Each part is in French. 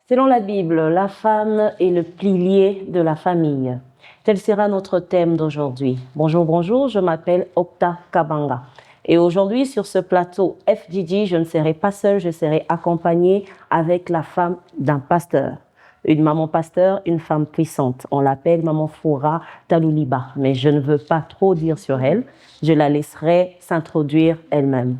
Selon la Bible, la femme est le pilier de la famille. Tel sera notre thème d'aujourd'hui. Bonjour, bonjour, je m'appelle Okta Kabanga. Et aujourd'hui, sur ce plateau FGG, je ne serai pas seule, je serai accompagnée avec la femme d'un pasteur. Une maman pasteur, une femme puissante. On l'appelle Maman Foura Talouliba. Mais je ne veux pas trop dire sur elle. Je la laisserai s'introduire elle-même.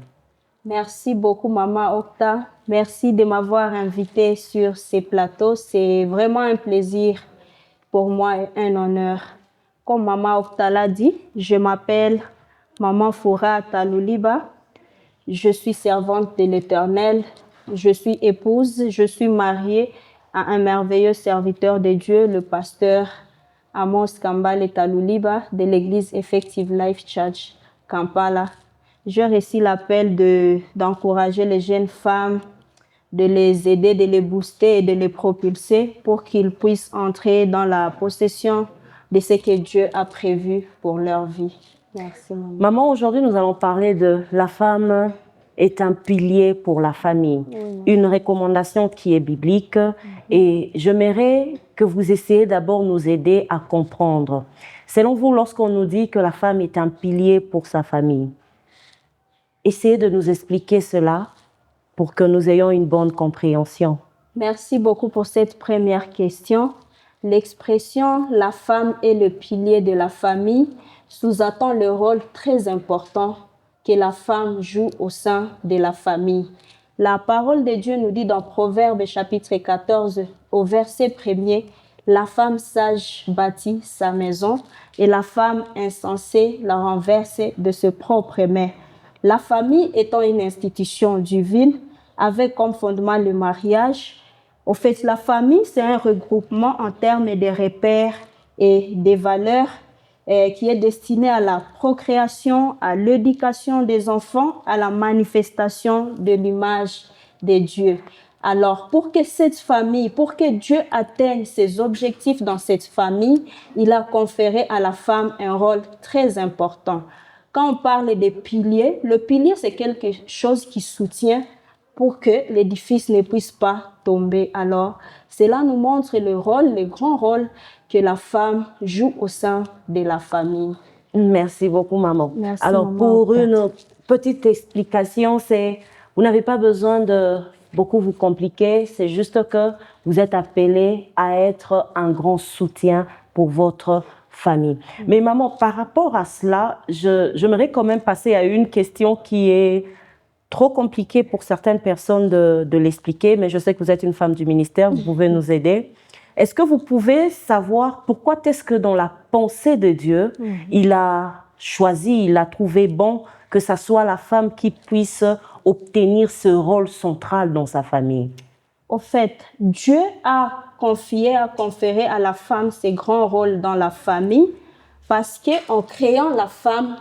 Merci beaucoup, Maman Okta. Merci de m'avoir invitée sur ces plateaux. C'est vraiment un plaisir pour moi et un honneur. Comme Maman Okta l'a dit, je m'appelle Maman Foura Talouliba. Je suis servante de l'Éternel. Je suis épouse. Je suis mariée à un merveilleux serviteur de Dieu, le pasteur Amos Kambale Talouliba de l'église Effective Life Church, Kampala. Je reçois l'appel d'encourager les jeunes femmes, de les aider, de les booster et de les propulser pour qu'ils puissent entrer dans la possession de ce que Dieu a prévu pour leur vie. Merci, maman. Maman, aujourd'hui, nous allons parler de la femme est un pilier pour la famille. Oui. Une recommandation qui est biblique. Et j'aimerais que vous essayiez d'abord nous aider à comprendre. Selon vous, lorsqu'on nous dit que la femme est un pilier pour sa famille, essayez de nous expliquer cela pour que nous ayons une bonne compréhension. Merci beaucoup pour cette première question. L'expression « la femme est le pilier de la famille » sous-entend le rôle très important que la femme joue au sein de la famille. La parole de Dieu nous dit dans Proverbes chapitre 14 au verset 1er « La femme sage bâtit sa maison et la femme insensée la renverse de ses propres mains. » La famille étant une institution divine avec comme fondement le mariage, au fait, la famille, c'est un regroupement en termes de repères et des valeurs qui est destiné à la procréation, à l'éducation des enfants, à la manifestation de l'image de Dieu. Alors, pour que cette famille, pour que Dieu atteigne ses objectifs dans cette famille, il a conféré à la femme un rôle très important. Quand on parle des piliers, le pilier, c'est quelque chose qui soutient pour que l'édifice ne puisse pas tomber. Alors, cela nous montre le grand rôle que la femme joue au sein de la famille. Merci beaucoup, maman. Merci, alors, maman. Pour une petite explication, vous n'avez pas besoin de beaucoup vous compliquer, c'est juste que vous êtes appelé à être un grand soutien pour votre famille. Mais maman, par rapport à cela, j'aimerais quand même passer à une question qui est trop compliquée pour certaines personnes de l'expliquer, mais je sais que vous êtes une femme du ministère, vous pouvez nous aider. Est-ce que vous pouvez savoir pourquoi est-ce que dans la pensée de Dieu, il a choisi, il a trouvé bon que ce soit la femme qui puisse obtenir ce rôle central dans sa famille? Au fait, Dieu a conféré à la femme ce grand rôle dans la famille parce qu'en créant la femme,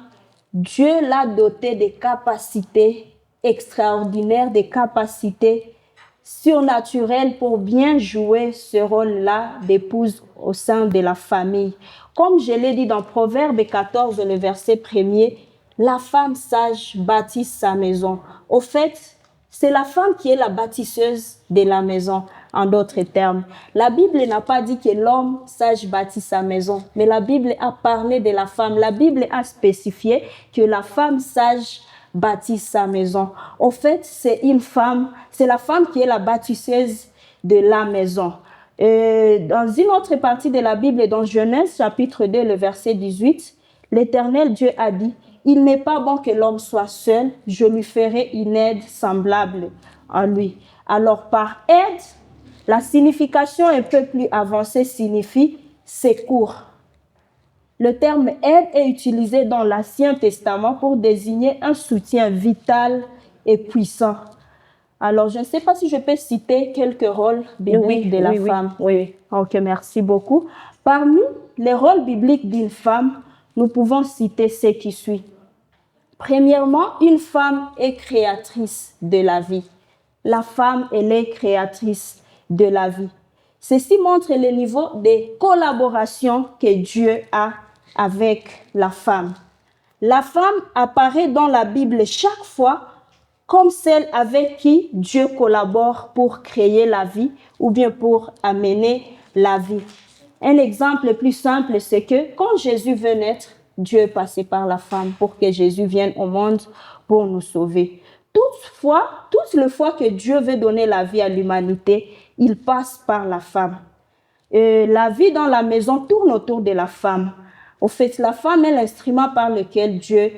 Dieu l'a dotée de capacités extraordinaires, des capacités surnaturelles pour bien jouer ce rôle-là d'épouse au sein de la famille. Comme je l'ai dit dans Proverbe 14, le verset 1er, la femme sage bâtit sa maison. Au fait, c'est la femme qui est la bâtisseuse de la maison, en d'autres termes. La Bible n'a pas dit que l'homme sage bâtit sa maison, mais la Bible a parlé de la femme. La Bible a spécifié que la femme sage bâtit sa maison. Au fait, c'est la femme qui est la bâtisseuse de la maison. Dans une autre partie de la Bible, dans Genèse chapitre 2, le verset 18, l'Éternel Dieu a dit: il n'est pas bon que l'homme soit seul, je lui ferai une aide semblable à lui. Alors, par aide, la signification un peu plus avancée signifie secours. Le terme aide est utilisé dans l'Ancien Testament pour désigner un soutien vital et puissant. Alors, je ne sais pas si je peux citer quelques rôles bibliques de la femme. Oui. Ok, merci beaucoup. Parmi les rôles bibliques d'une femme, nous pouvons citer ceux qui suivent. Premièrement, une femme est créatrice de la vie. La femme, elle est créatrice de la vie. Ceci montre le niveau de collaboration que Dieu a avec la femme. La femme apparaît dans la Bible chaque fois comme celle avec qui Dieu collabore pour créer la vie ou bien pour amener la vie. Un exemple plus simple, c'est que quand Jésus veut naître, Dieu est passé par la femme pour que Jésus vienne au monde pour nous sauver. Toutes les fois que Dieu veut donner la vie à l'humanité, il passe par la femme. La vie dans la maison tourne autour de la femme. Au fait, la femme est l'instrument par lequel Dieu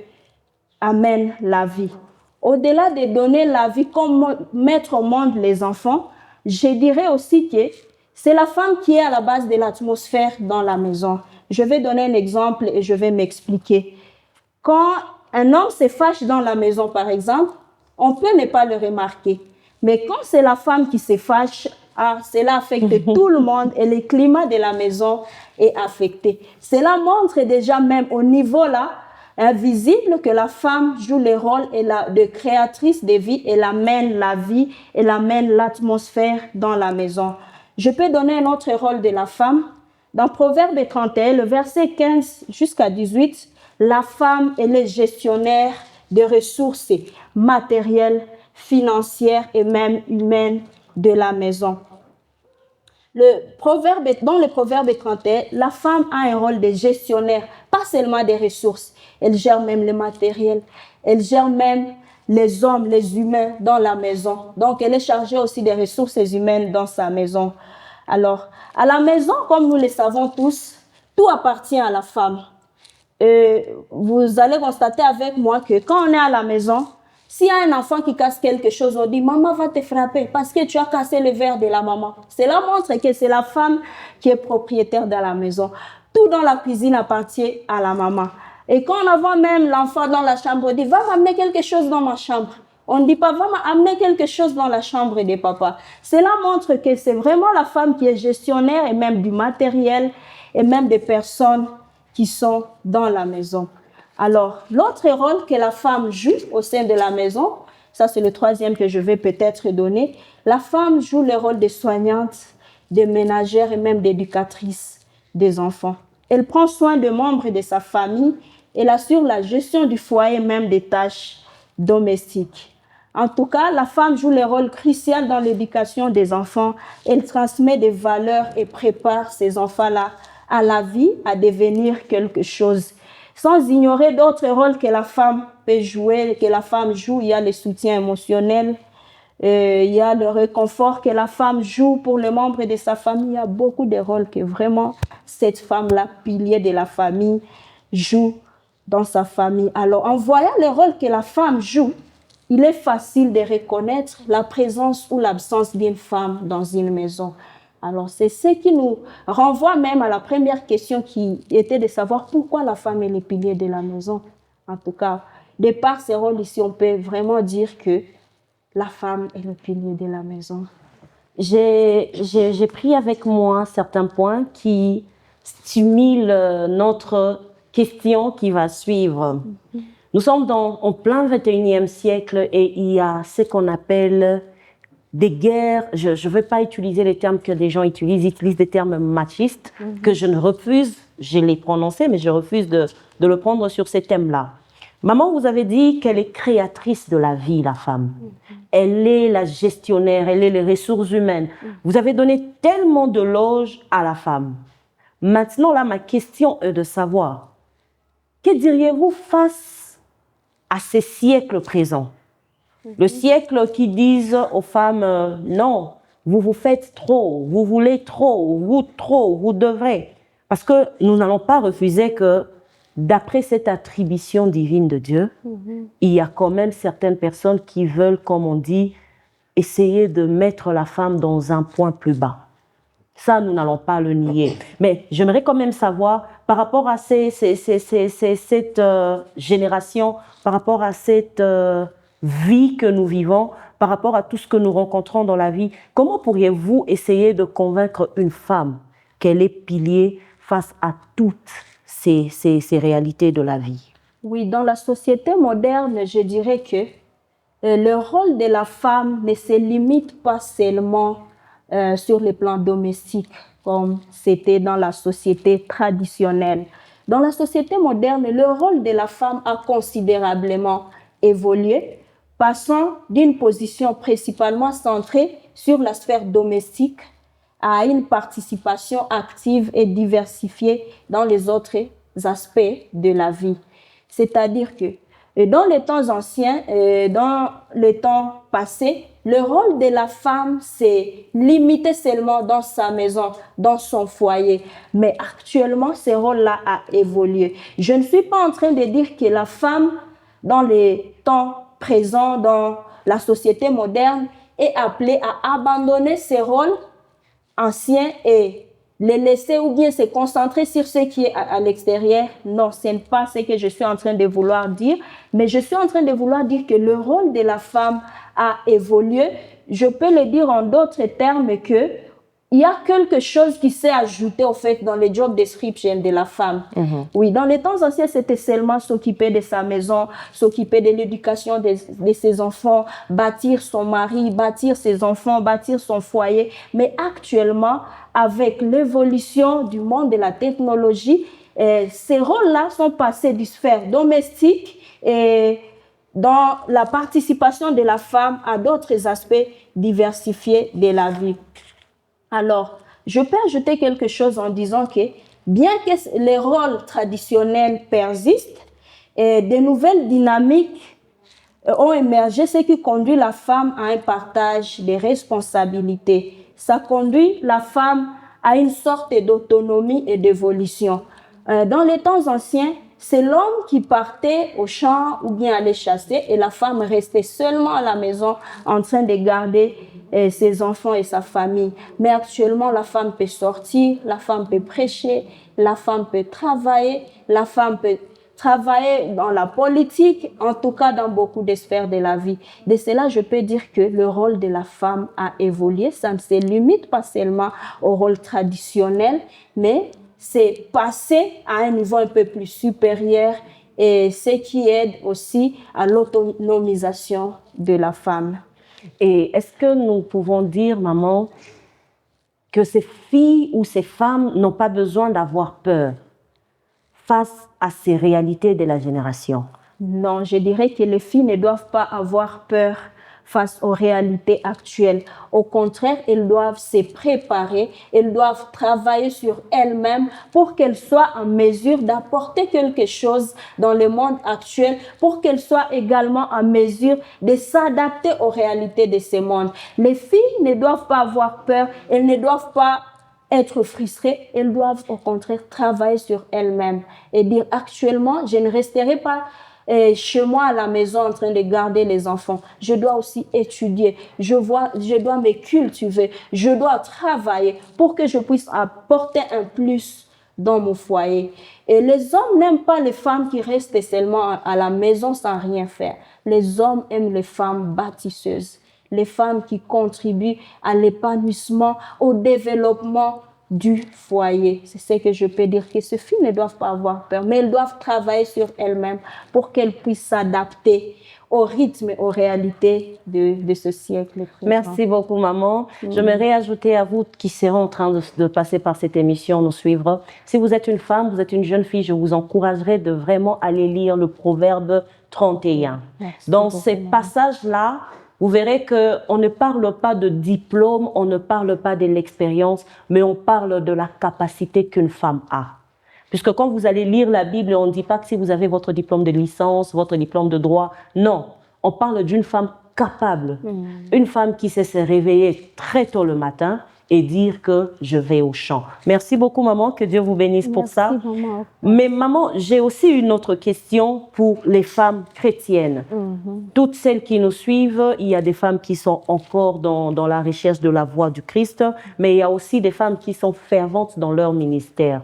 amène la vie. Au-delà de donner la vie comme mettre au monde les enfants, je dirais aussi que c'est la femme qui est à la base de l'atmosphère dans la maison. Je vais donner un exemple et je vais m'expliquer. Quand un homme se fâche dans la maison, par exemple, on peut ne pas le remarquer. Mais quand c'est la femme qui se fâche, cela affecte tout le monde et le climat de la maison est affecté. Cela montre déjà même au niveau là, invisible, que la femme joue le rôle de créatrice de vie. Elle amène la vie, elle amène l'atmosphère dans la maison. Je peux donner un autre rôle de la femme. Dans Proverbe 31, le verset 15 jusqu'à 18, la femme est le gestionnaire des ressources matérielles, financières et même humaines de la maison. Dans le Proverbe 31, la femme a un rôle de gestionnaire, pas seulement des ressources. Elle gère même le matériel, elle gère même les hommes, les humains dans la maison. Donc, elle est chargée aussi des ressources humaines dans sa maison. Alors, à la maison, comme nous le savons tous, tout appartient à la femme. Vous allez constater avec moi que quand on est à la maison, s'il y a un enfant qui casse quelque chose, on dit « Maman va te frapper parce que tu as cassé le verre de la maman ». Cela montre que c'est la femme qui est propriétaire de la maison. Tout dans la cuisine appartient à la maman. Et quand on envoie même l'enfant dans la chambre, on dit « Va m'amener quelque chose dans ma chambre ». On ne dit pas « Va m'amener quelque chose dans la chambre de papa ». Cela montre que c'est vraiment la femme qui est gestionnaire et même du matériel et même des personnes qui sont dans la maison. Alors, l'autre rôle que la femme joue au sein de la maison, ça c'est le troisième que je vais peut-être donner, la femme joue le rôle de soignante, de ménagère et même d'éducatrice des enfants. Elle prend soin des membres de sa famille, elle assure la gestion du foyer et même des tâches domestiques. En tout cas, la femme joue le rôle crucial dans l'éducation des enfants. Elle transmet des valeurs et prépare ces enfants-là à la vie, à devenir quelque chose. Sans ignorer d'autres rôles que la femme peut jouer, que la femme joue, il y a le soutien émotionnel, il y a le réconfort que la femme joue pour les membres de sa famille. Il y a beaucoup de rôles que vraiment cette femme-là, pilier de la famille, joue dans sa famille. Alors, en voyant le rôle que la femme joue, il est facile de reconnaître la présence ou l'absence d'une femme dans une maison. Alors, c'est ce qui nous renvoie même à la première question qui était de savoir pourquoi la femme est le pilier de la maison. En tout cas, de par ces rôles ici, on peut vraiment dire que la femme est le pilier de la maison. J'ai pris avec moi certains points qui stimulent notre question qui va suivre. Nous sommes en plein 21e siècle et il y a ce qu'on appelle des guerres. Je ne vais pas utiliser les termes que des gens utilisent. Ils utilisent des termes machistes que je ne refuse, je les prononcer, mais je refuse de le prendre sur ces thèmes-là. Maman, vous avez dit qu'elle est créatrice de la vie, la femme. Elle est la gestionnaire, elle est les ressources humaines. Vous avez donné tellement de loges à la femme. Maintenant, là, ma question est de savoir, que diriez-vous face à ces siècles présents? Le siècle qui disent aux femmes, non, vous vous faites trop, vous voulez trop, vous devrez. Parce que nous n'allons pas refuser que, d'après cette attribution divine de Dieu, il y a quand même certaines personnes qui veulent, comme on dit, essayer de mettre la femme dans un point plus bas. Ça, nous n'allons pas le nier. Mais j'aimerais quand même savoir, par rapport à cette génération, par rapport à cette vie que nous vivons, par rapport à tout ce que nous rencontrons dans la vie, comment pourriez-vous essayer de convaincre une femme qu'elle est pilier face à toutes ces réalités de la vie? Oui, dans la société moderne, je dirais que le rôle de la femme ne se limite pas seulement sur le plan domestique, comme c'était dans la société traditionnelle. Dans la société moderne, le rôle de la femme a considérablement évolué. passant d'une position principalement centrée sur la sphère domestique à une participation active et diversifiée dans les autres aspects de la vie. C'est-à-dire que dans les temps anciens, dans les temps passés, le rôle de la femme s'est limité seulement dans sa maison, dans son foyer. Mais actuellement, ce rôle-là a évolué. Je ne suis pas en train de dire que la femme, dans les temps présents, dans la société moderne, est appelée à abandonner ses rôles anciens et les laisser ou bien se concentrer sur ce qui est à l'extérieur. Non, ce n'est pas ce que je suis en train de vouloir dire, mais je suis en train de vouloir dire que le rôle de la femme a évolué. Je peux le dire en d'autres termes que il y a quelque chose qui s'est ajouté au fait dans le job description de la femme. Oui, dans les temps anciens, c'était seulement s'occuper de sa maison, s'occuper de l'éducation de ses enfants, bâtir son mari, bâtir ses enfants, bâtir son foyer. Mais actuellement, avec l'évolution du monde de la technologie, ces rôles-là sont passés du sphère domestique et dans la participation de la femme à d'autres aspects diversifiés de la vie. Alors, je peux ajouter quelque chose en disant que bien que les rôles traditionnels persistent, de nouvelles dynamiques ont émergé, ce qui conduit la femme à un partage des responsabilités. Ça conduit la femme à une sorte d'autonomie et d'évolution. Dans les temps anciens, c'est l'homme qui partait au champ ou bien allait chasser et la femme restait seulement à la maison en train de garder ses enfants et sa famille. Mais actuellement, la femme peut sortir, la femme peut prêcher, la femme peut travailler, la femme peut travailler dans la politique, en tout cas dans beaucoup de sphères de la vie. De cela, je peux dire que le rôle de la femme a évolué. Ça ne se limite pas seulement au rôle traditionnel, mais c'est passé à un niveau un peu plus supérieur et ce qui aide aussi à l'autonomisation de la femme. Et est-ce que nous pouvons dire, maman, que ces filles ou ces femmes n'ont pas besoin d'avoir peur face à ces réalités de la génération? Non, je dirais que les filles ne doivent pas avoir peur face aux réalités actuelles. Au contraire, elles doivent se préparer, elles doivent travailler sur elles-mêmes pour qu'elles soient en mesure d'apporter quelque chose dans le monde actuel, pour qu'elles soient également en mesure de s'adapter aux réalités de ce monde. Les filles ne doivent pas avoir peur, elles ne doivent pas être frustrées, elles doivent au contraire travailler sur elles-mêmes et dire actuellement, je ne resterai pas chez moi à la maison en train de garder les enfants. Je dois aussi étudier, je dois me cultiver, je dois travailler pour que je puisse apporter un plus dans mon foyer. Et les hommes n'aiment pas les femmes qui restent seulement à la maison sans rien faire. Les hommes aiment les femmes bâtisseuses, les femmes qui contribuent à l'épanouissement, au développement du foyer. C'est ce que je peux dire, que ces filles ne doivent pas avoir peur, mais elles doivent travailler sur elles-mêmes pour qu'elles puissent s'adapter au rythme, aux réalités de ce siècle présent. Merci beaucoup, maman. J'aimerais ajouter à vous qui seront en train de passer par cette émission, nous suivre. Si vous êtes une femme, vous êtes une jeune fille, je vous encouragerais de vraiment aller lire le Proverbe 31. Dans ces passages-là, vous verrez qu'on ne parle pas de diplôme, on ne parle pas de l'expérience, mais on parle de la capacité qu'une femme a. Puisque quand vous allez lire la Bible, on ne dit pas que si vous avez votre diplôme de licence, votre diplôme de droit. Non, on parle d'une femme capable. Une femme qui sait se réveiller très tôt le matin et dire que je vais au champ. Merci beaucoup, maman, que Dieu vous bénisse pour ça. Maman. Mais maman, j'ai aussi une autre question pour les femmes chrétiennes. Toutes celles qui nous suivent, il y a des femmes qui sont encore dans la recherche de la voie du Christ, mais il y a aussi des femmes qui sont ferventes dans leur ministère.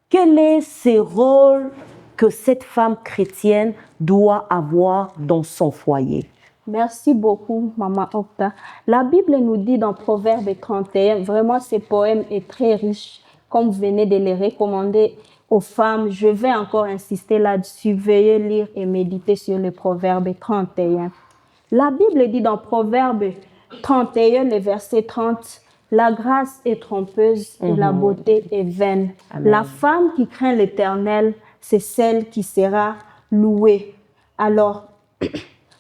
Quel est ce rôle que cette femme chrétienne doit avoir dans son foyer? Merci beaucoup, Maman Octa. La Bible nous dit dans Proverbe 31, vraiment ce poème est très riche, comme vous venez de le recommander aux femmes. Je vais encore insister là-dessus, veuillez lire et méditer sur le Proverbe 31. La Bible dit dans Proverbe 31, le verset 30, « La grâce est trompeuse et la beauté est vaine. Amen. La femme qui craint l'Éternel, c'est celle qui sera louée. » Alors,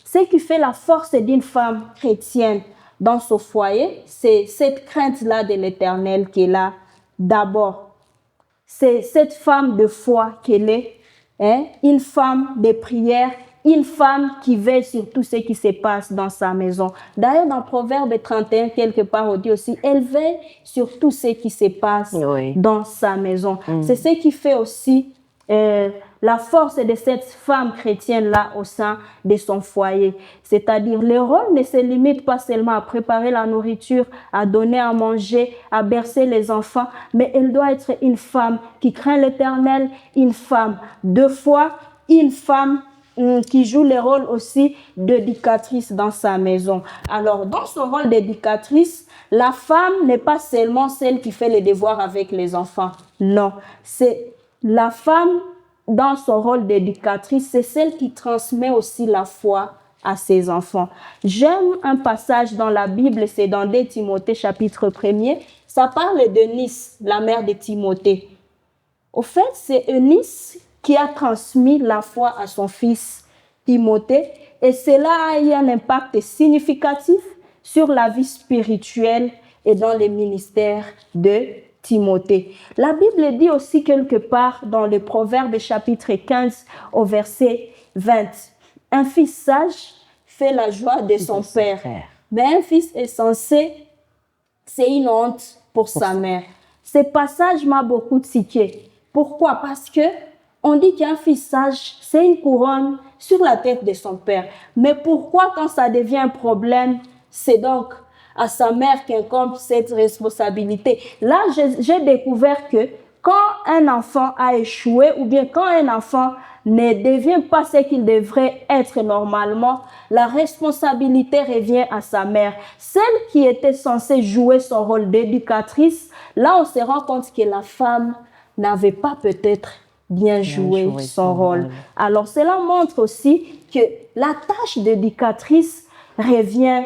ce Ce qui fait la force d'une femme chrétienne dans son foyer, c'est cette crainte-là de l'Éternel qui est là d'abord. C'est cette femme de foi qu'elle est, hein, une femme de prière, une femme qui veille sur tout ce qui se passe dans sa maison. D'ailleurs, dans Proverbe 31, quelque part, on dit aussi, elle veille sur tout ce qui se passe dans sa maison. C'est ce qui fait aussi la force de cette femme chrétienne-là au sein de son foyer. C'est-à-dire, le rôle ne se limite pas seulement à préparer la nourriture, à donner à manger, à bercer les enfants, mais elle doit être une femme qui craint l'Éternel, une femme de foi, une femme qui joue le rôle aussi d'éducatrice dans sa maison. Alors, dans son rôle d'éducatrice, la femme n'est pas seulement celle qui fait les devoirs avec les enfants. Non, c'est la femme, dans son rôle d'éducatrice, c'est celle qui transmet aussi la foi à ses enfants. J'aime un passage dans la Bible, c'est dans 2 Timothée chapitre 1er. Ça parle d'Eunice, la mère de Timothée. Au fait, c'est Eunice qui a transmis la foi à son fils Timothée, et cela a eu un impact significatif sur la vie spirituelle et dans les ministères de Timothée. La Bible dit aussi quelque part dans le Proverbe chapitre 15 au verset 20, « Un fils sage fait la joie de son père, mais un fils insensé, c'est une honte pour sa mère. » Ce passage m'a beaucoup tiqué. Pourquoi? Parce que on dit qu'un fils sage, c'est une couronne sur la tête de son père. Mais pourquoi, quand ça devient un problème, c'est donc à sa mère qu'incombe cette responsabilité? Là, j'ai découvert que quand un enfant a échoué ou bien quand un enfant ne devient pas ce qu'il devrait être normalement, la responsabilité revient à sa mère. Celle qui était censée jouer son rôle d'éducatrice, là, on se rend compte que la femme n'avait pas peut-être bien joué son rôle. Alors, cela montre aussi que la tâche d'éducatrice revient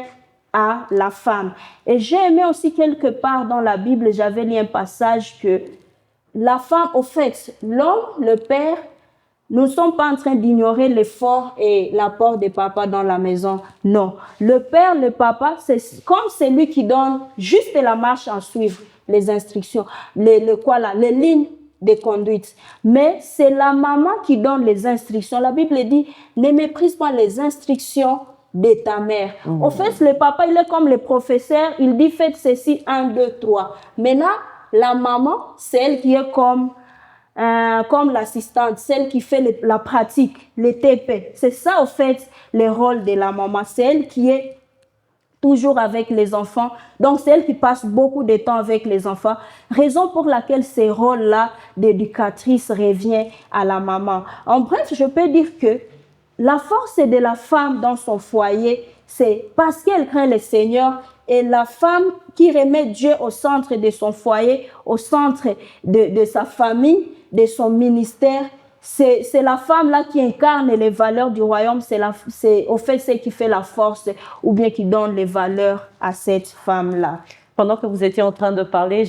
à la femme. Et j'ai aimé aussi quelque part dans la Bible, j'avais lu un passage que la femme, au fait, l'homme, le père, nous ne sommes pas en train d'ignorer l'effort et l'apport des papas dans la maison. Non. Le père, le papa, c'est comme celui qui donne juste la marche à suivre, les instructions, les lignes de conduite. Mais c'est la maman qui donne les instructions. La Bible dit, ne méprise pas les instructions de ta mère. Au fait, le papa, il est comme le professeur, il dit, faites ceci, 1, 2, 3. Maintenant, la maman, c'est elle qui est comme l'assistante, celle qui fait la pratique, les TP. C'est ça, au fait, le rôle de la maman. C'est elle qui est toujours avec les enfants. Donc, c'est elle qui passe beaucoup de temps avec les enfants. Raison pour laquelle ce rôle-là d'éducatrice revient à la maman. En bref, je peux dire que la force de la femme dans son foyer, c'est parce qu'elle craint le Seigneur, et la femme qui remet Dieu au centre de son foyer, au centre de sa famille, de son ministère. C'est la femme-là qui incarne les valeurs du royaume. C'est au fait ce qui fait la force ou bien qui donne les valeurs à cette femme-là. Pendant que vous étiez en train de parler,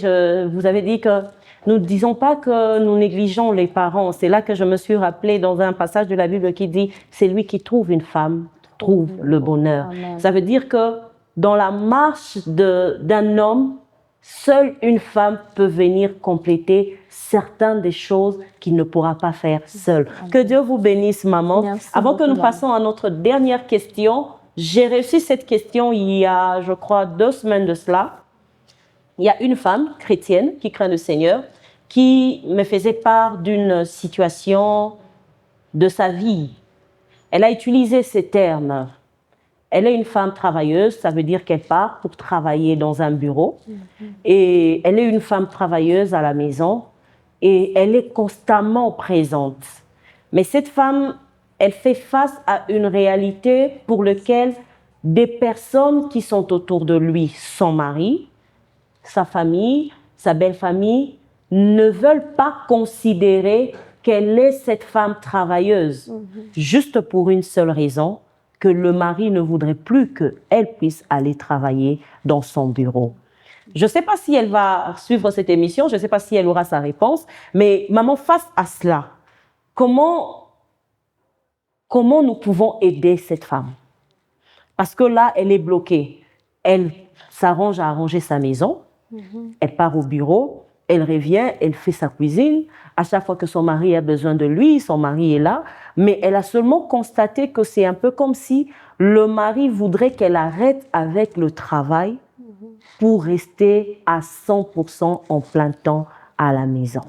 vous avez dit que nous ne disons pas que nous négligeons les parents. C'est là que je me suis rappelée dans un passage de la Bible qui dit « C'est lui qui trouve une femme, trouve le bonheur ». Ça veut dire que dans la marche d'un homme, seule une femme peut venir compléter certaines des choses qu'il ne pourra pas faire seule. Que Dieu vous bénisse, maman. Merci Avant que nous beaucoup, passions à notre dernière question, j'ai reçu cette question il y a, je crois, 2 semaines de cela. Il y a une femme chrétienne qui craint le Seigneur qui me faisait part d'une situation de sa vie. Elle a utilisé ces termes. Elle est une femme travailleuse, ça veut dire qu'elle part pour travailler dans un bureau. Et elle est une femme travailleuse à la maison et elle est constamment présente. Mais cette femme, elle fait face à une réalité pour laquelle des personnes qui sont autour de lui, son mari, sa famille, sa belle-famille, ne veulent pas considérer qu'elle est cette femme travailleuse, juste pour une seule raison, que le mari ne voudrait plus qu'elle puisse aller travailler dans son bureau. Je ne sais pas si elle va suivre cette émission, je ne sais pas si elle aura sa réponse, mais maman, face à cela, comment nous pouvons aider cette femme? Parce que là, elle est bloquée. Elle s'arrange à arranger sa maison, elle part au bureau, elle revient, elle fait sa cuisine. À chaque fois que son mari a besoin de lui, son mari est là. Mais elle a seulement constaté que c'est un peu comme si le mari voudrait qu'elle arrête avec le travail pour rester à 100% en plein temps à la maison.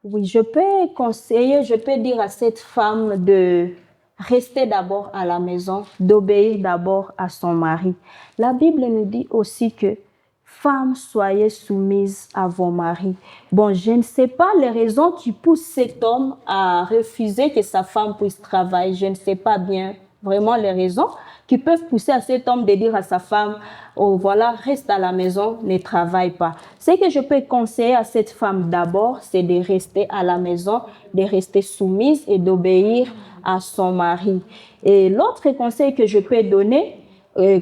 Oui, je peux conseiller, je peux dire à cette femme de rester d'abord à la maison, d'obéir d'abord à son mari. La Bible nous dit aussi que femmes, soyez soumises à vos maris. Bon, je ne sais pas les raisons qui poussent cet homme à refuser que sa femme puisse travailler. Je ne sais pas bien vraiment les raisons qui peuvent pousser à cet homme de dire à sa femme, oh voilà, reste à la maison, ne travaille pas. Ce que je peux conseiller à cette femme d'abord, c'est de rester à la maison, de rester soumise et d'obéir à son mari. Et l'autre conseil que je peux donner,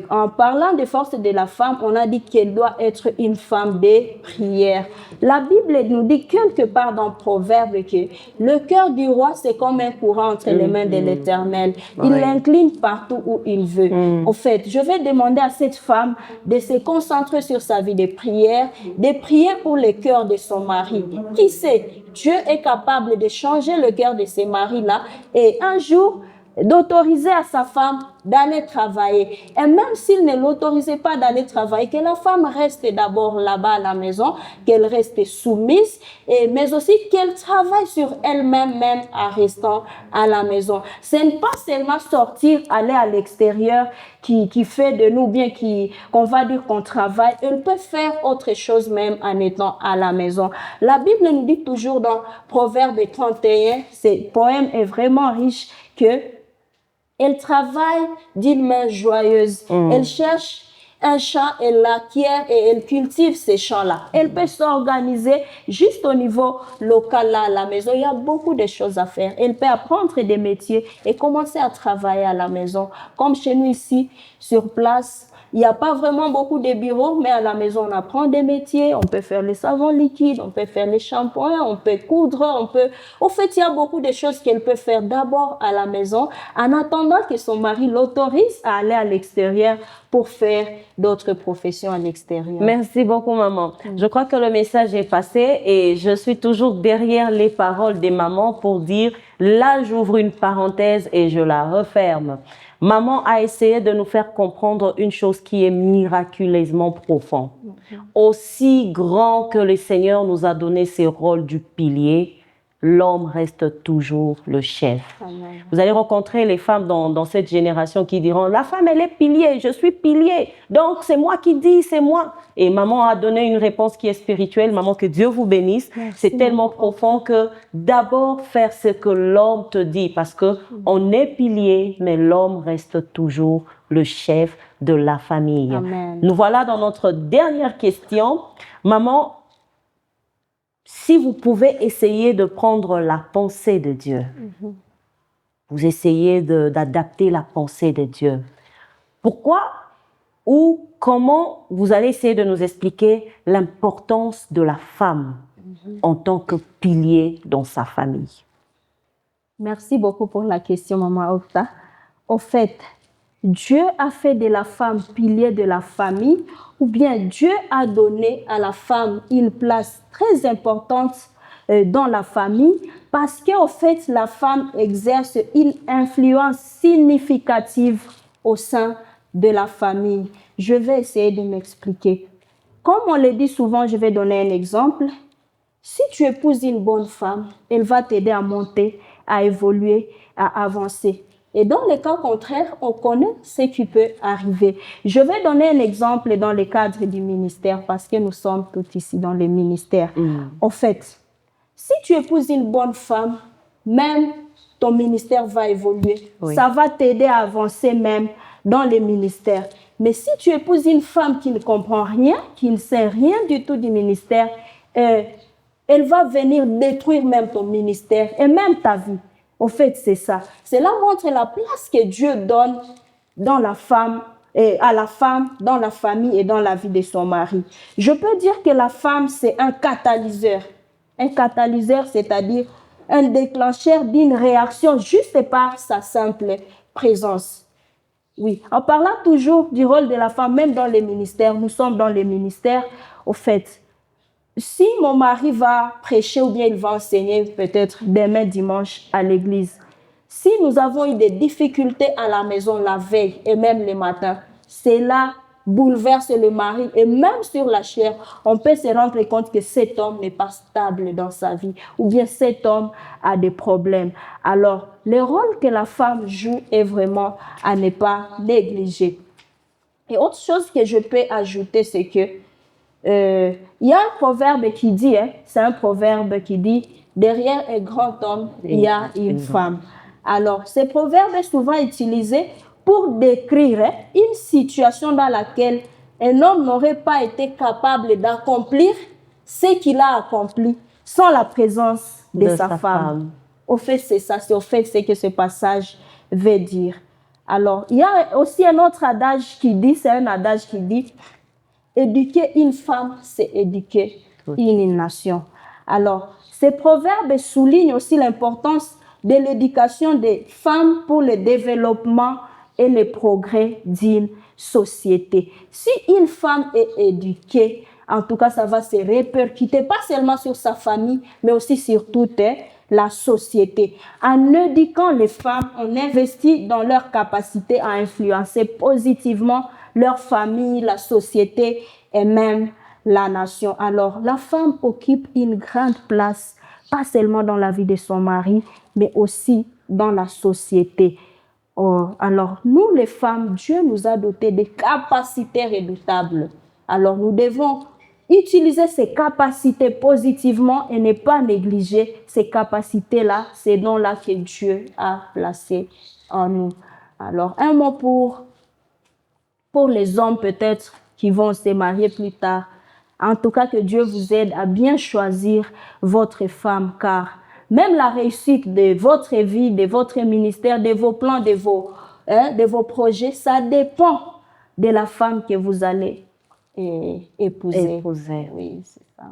en parlant des forces de la femme, on a dit qu'elle doit être une femme de prière. La Bible nous dit quelque part dans Proverbe que le cœur du roi, c'est comme un courant entre les mains de l'Éternel. Il l'incline partout où il veut. En fait, je vais demander à cette femme de se concentrer sur sa vie de prière, de prier pour le cœur de son mari. Qui sait, Dieu est capable de changer le cœur de ces maris-là et un jour, d'autoriser à sa femme d'aller travailler. Et même s'il ne l'autorisait pas d'aller travailler, que la femme reste d'abord là-bas à la maison, qu'elle reste soumise, mais aussi qu'elle travaille sur elle-même, même en restant à la maison. Ce n'est pas seulement sortir, aller à l'extérieur qui fait de nous bien, qu'on va dire qu'on travaille. Elle peut faire autre chose même en étant à la maison. La Bible nous dit toujours dans Proverbe 31, ce poème est vraiment riche, que elle travaille d'une main joyeuse. Elle cherche un champ, elle l'acquiert et elle cultive ces champs-là. Elle peut s'organiser juste au niveau local là à la maison. Il y a beaucoup de choses à faire. Elle peut apprendre des métiers et commencer à travailler à la maison. Comme chez nous ici, sur place, il n'y a pas vraiment beaucoup de bureaux, mais à la maison, on apprend des métiers. On peut faire les savons liquides, on peut faire les shampoings, on peut coudre, on peut... Au fait, il y a beaucoup de choses qu'elle peut faire d'abord à la maison, en attendant que son mari l'autorise à aller à l'extérieur pour faire d'autres professions à l'extérieur. Merci beaucoup, maman. Je crois que le message est passé et je suis toujours derrière les paroles des mamans pour dire, là, j'ouvre une parenthèse et je la referme. Maman a essayé de nous faire comprendre une chose qui est miraculeusement profonde. Aussi grand que le Seigneur nous a donné ce rôle du pilier, l'homme reste toujours le chef. Amen. Vous allez rencontrer les femmes dans cette génération qui diront, la femme, elle est pilier, je suis pilier, donc c'est moi qui dis, c'est moi. Et maman a donné une réponse qui est spirituelle. Maman, que Dieu vous bénisse. C'est tellement profond que d'abord faire ce que l'homme te dit, parce que on est pilier, mais l'homme reste toujours le chef de la famille. Amen. Nous voilà dans notre dernière question. Maman, si vous pouvez essayer de prendre la pensée de Dieu, vous essayez d'adapter la pensée de Dieu. Pourquoi ou comment vous allez essayer de nous expliquer l'importance de la femme en tant que pilier dans sa famille? Merci beaucoup pour la question, Maman Octa. Au fait, Dieu a fait de la femme pilier de la famille, ou bien Dieu a donné à la femme une place très importante dans la famille, parce qu'au fait, la femme exerce une influence significative au sein de la famille. Je vais essayer de m'expliquer. Comme on le dit souvent, je vais donner un exemple. Si tu épouses une bonne femme, elle va t'aider à monter, à évoluer, à avancer. Et dans le cas contraire, on connaît ce qui peut arriver. Je vais donner un exemple dans le cadre du ministère, parce que nous sommes tous ici dans le ministère. En fait, si tu épouses une bonne femme, même ton ministère va évoluer. Oui. Ça va t'aider à avancer même dans le ministère. Mais si tu épouses une femme qui ne comprend rien, qui ne sait rien du tout du ministère, elle va venir détruire même ton ministère et même ta vie. Au fait, c'est ça. Cela montre la place que Dieu donne dans la femme, à la femme, dans la famille et dans la vie de son mari. Je peux dire que la femme, c'est un catalyseur. Un catalyseur, c'est-à-dire un déclencheur d'une réaction juste par sa simple présence. Oui, en parlant toujours du rôle de la femme, même dans les ministères, nous sommes dans les ministères, au fait, si mon mari va prêcher ou bien il va enseigner peut-être demain dimanche à l'église, si nous avons eu des difficultés à la maison la veille et même le matin, cela bouleverse le mari et même sur la chair, on peut se rendre compte que cet homme n'est pas stable dans sa vie ou bien cet homme a des problèmes. Alors, le rôle que la femme joue est vraiment à ne pas négliger. Et autre chose que je peux ajouter, c'est que il y a un proverbe qui dit, c'est un proverbe qui dit, derrière un grand homme, il y a une femme. Alors, ce proverbe est souvent utilisé pour décrire une situation dans laquelle un homme n'aurait pas été capable d'accomplir ce qu'il a accompli sans la présence de sa femme. Au fait, c'est ça, c'est au fait ce que ce passage veut dire. Alors, il y a aussi un autre adage qui dit, c'est un adage qui dit, éduquer une femme, c'est éduquer une nation. Alors, ces proverbes soulignent aussi l'importance de l'éducation des femmes pour le développement et le progrès d'une société. Si une femme est éduquée, en tout cas, ça va se répercuter pas seulement sur sa famille, mais aussi sur toute la société. En éduquant les femmes, on investit dans leur capacité à influencer positivement leur famille, la société et même la nation. Alors, la femme occupe une grande place, pas seulement dans la vie de son mari, mais aussi dans la société. Alors, nous les femmes, Dieu nous a dotés de capacités redoutables. Alors, nous devons utiliser ces capacités positivement et ne pas négliger ces capacités-là, ces dons-là que Dieu a placés en nous. Alors, un mot pour les hommes peut-être qui vont se marier plus tard. En tout cas, que Dieu vous aide à bien choisir votre femme, car même la réussite de votre vie, de votre ministère, de vos plans, de vos projets, ça dépend de la femme que vous allez épouser. Oui, c'est ça.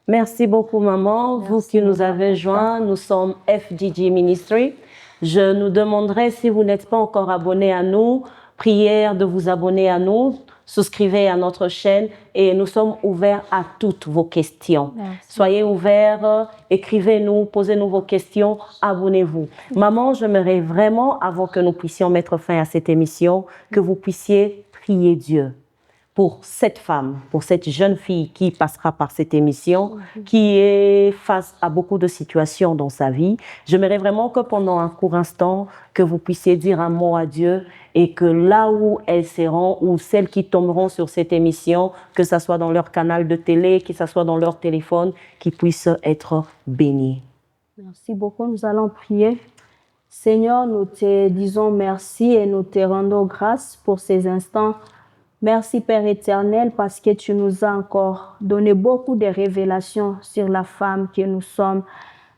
Merci beaucoup, maman. Merci, vous qui nous avez joints, nous sommes FGG Ministry. Je nous demanderai, si vous n'êtes pas encore abonné à nous, prière de vous abonner à nous, souscrivez à notre chaîne et nous sommes ouverts à toutes vos questions. Merci. Soyez ouverts, écrivez-nous, posez-nous vos questions, abonnez-vous. Maman, j'aimerais vraiment, avant que nous puissions mettre fin à cette émission, que vous puissiez prier Dieu pour cette femme, pour cette jeune fille qui passera par cette émission, qui est face à beaucoup de situations dans sa vie. J'aimerais vraiment que pendant un court instant, que vous puissiez dire un mot à Dieu et que là où elles seront, ou celles qui tomberont sur cette émission, que ce soit dans leur canal de télé, que ce soit dans leur téléphone, qu'ils puissent être bénis. Merci beaucoup, nous allons prier. Seigneur, nous te disons merci et nous te rendons grâce pour ces instants. Merci Père éternel parce que tu nous as encore donné beaucoup de révélations sur la femme que nous sommes.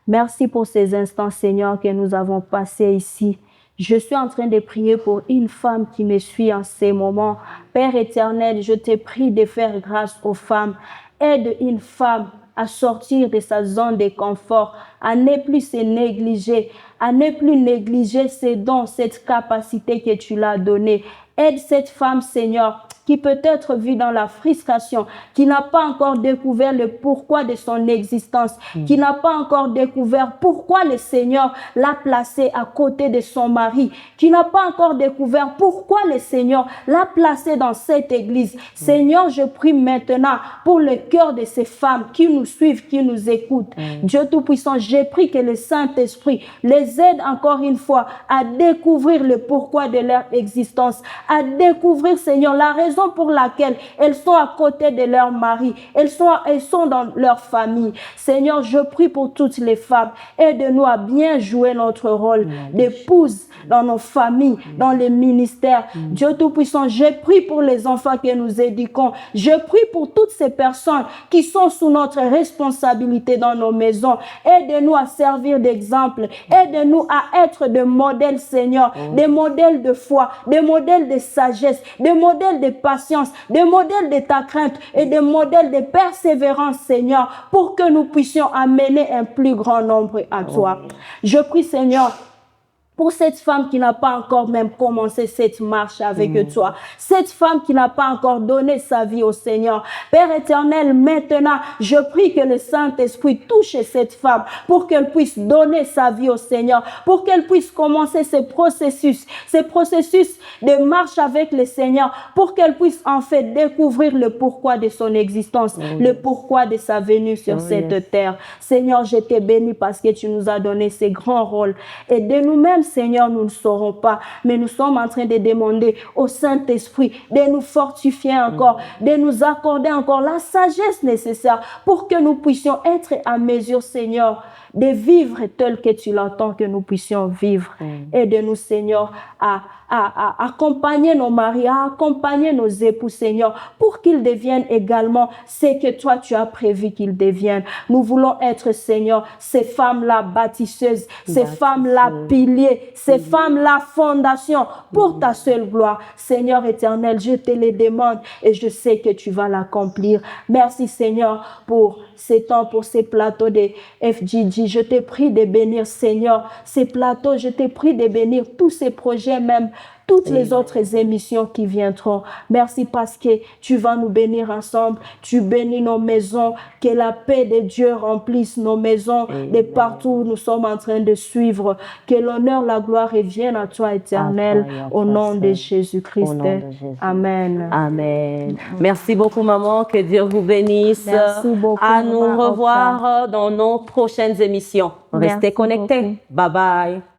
Merci pour ces instants Seigneur que nous avons passés ici. Je suis en train de prier pour une femme qui me suit en ces moments. Père éternel, je te prie de faire grâce aux femmes. Aide une femme à sortir de sa zone de confort, à ne plus se négliger, à ne plus négliger ses dons, cette capacité que tu l'as donnée. Aide cette femme, Seigneur, qui peut-être vit dans la frustration, qui n'a pas encore découvert le pourquoi de son existence, qui n'a pas encore découvert pourquoi le Seigneur l'a placé à côté de son mari, qui n'a pas encore découvert pourquoi le Seigneur l'a placé dans cette église. Seigneur, je prie maintenant pour le cœur de ces femmes qui nous suivent, qui nous écoutent. Dieu Tout-Puissant, j'ai pris que le Saint-Esprit les aide encore une fois à découvrir le pourquoi de leur existence, à découvrir, Seigneur, la raison pour laquelle elles sont à côté de leur mari, elles sont dans leur famille. Seigneur, je prie pour toutes les femmes. Aide-nous à bien jouer notre rôle d'épouse dans nos familles, dans les ministères. Dieu Tout-Puissant, je prie pour les enfants que nous éduquons. Je prie pour toutes ces personnes qui sont sous notre responsabilité dans nos maisons. Aide-nous à servir d'exemple. Aide-nous à être des modèles, Seigneur, des modèles de foi, des modèles de sagesse, des modèles de patience, des modèles de ta crainte et des modèles de persévérance, Seigneur, pour que nous puissions amener un plus grand nombre à toi. Je prie, Seigneur, pour cette femme qui n'a pas encore même commencé cette marche avec toi, cette femme qui n'a pas encore donné sa vie au Seigneur. Père éternel, maintenant, je prie que le Saint-Esprit touche cette femme pour qu'elle puisse donner sa vie au Seigneur, pour qu'elle puisse commencer ce processus de marche avec le Seigneur, pour qu'elle puisse en fait découvrir le pourquoi de son existence, le pourquoi de sa venue sur cette terre. Seigneur, je te bénis parce que tu nous as donné ces grands rôles. Et de nous-mêmes, Seigneur, nous ne saurons pas, mais nous sommes en train de demander au Saint-Esprit de nous fortifier encore, de nous accorder encore la sagesse nécessaire pour que nous puissions être à mesure, Seigneur, de vivre tel que tu l'entends que nous puissions vivre. Aide-nous, Seigneur, à accompagner nos maris, à accompagner nos époux, Seigneur, pour qu'ils deviennent également ce que toi tu as prévu qu'ils deviennent. Nous voulons être, Seigneur, ces femmes-là bâtisseuses, ces femmes-là piliers, ces femmes-là fondations pour ta seule gloire. Seigneur éternel, je te les demande et je sais que tu vas l'accomplir. Merci, Seigneur, pour ces temps, pour ces plateaux de FGG. Je te prie de bénir, Seigneur, ces plateaux. Je te prie de bénir tous ces projets, même toutes les autres émissions qui viendront. Merci parce que tu vas nous bénir ensemble. Tu bénis nos maisons. Que la paix de Dieu remplisse nos maisons de partout où nous sommes en train de suivre. Que l'honneur, la gloire revienne à toi, éternel, au nom de Jésus-Christ. Amen. Amen. Merci beaucoup, maman. Que Dieu vous bénisse. Merci beaucoup. À nous revoir dans nos prochaines émissions. Restez connectés. Bye bye.